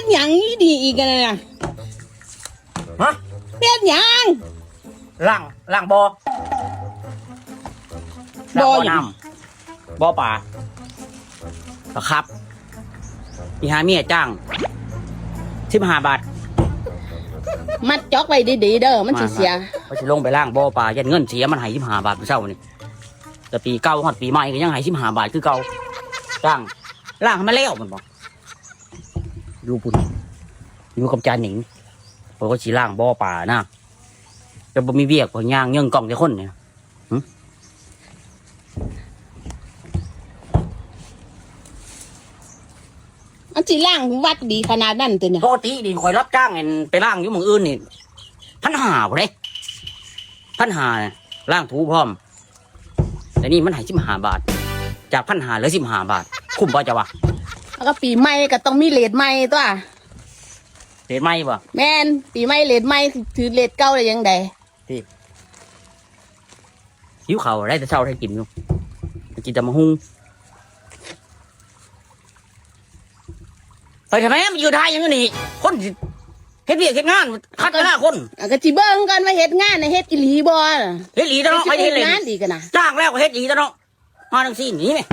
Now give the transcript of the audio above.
นหยังดีอีกกันนะ ฮะ เป็นหยัง ล่างบ่น้ำบ่ป่าครับอีหาเมียจ้าง15 บาท มัดจอกไว้ดีๆเด้อมันสิเสีย เขาจะลงไปล่างบ่อปลายันเงินเสียมันให้15 บาทเช้านี่แต่ปีเก่าฮอดปีใหม่ก็ยังให้15 บาทคือเก่าจ้างล่างให้มันแล้วมันบอกอยู่พุ่นอยู่กับจานหนิงเพราะว่าสิล่างบ่อปลานะจะบ่มีเวียกพอย่างเงื่องกล่องแต่คนเนี่ย อันสิล่างวัดดีขนาดนั้นตัวเนี่ย ปกติดิคอยรับจ้างเห็นไปล่างอยู่เมืองอื่นนี่1,500บ่ได้1,500ล่างถูพร้อมแต่นี่มันให้15 บาทจาก1,500เหลือ15 บาทคุ้มป่ะจ๊ะวะ แล้วก็ปีใหม่ก็ต้องมีเลทใหม่ตัว เห็นไหมบ่ แม่นปีใหม่เลทใหม่ถือเลทเก่าได้ยังไง หิวข้าวได้แต่เช้าให้กินอยู่กินแต่มะฮุ่งไปทำไมมันอยู่ได้ยังนี่คนสิเฮ็ดเวียกเฮ็ดงานคัดกันหน้าคน ก็จิเบิ่งกันว่าเฮ็ดงานในเฮ็ดอีหลีบ่ เฮ็ดหลีตะเนาะ ไป ไป เฮ็ เฮ็ ด ดเลย งานดีกันนะ จ้างแล้วก็เฮ็ดหลีตะเนาะมาทั้งสิ้นนี่แม่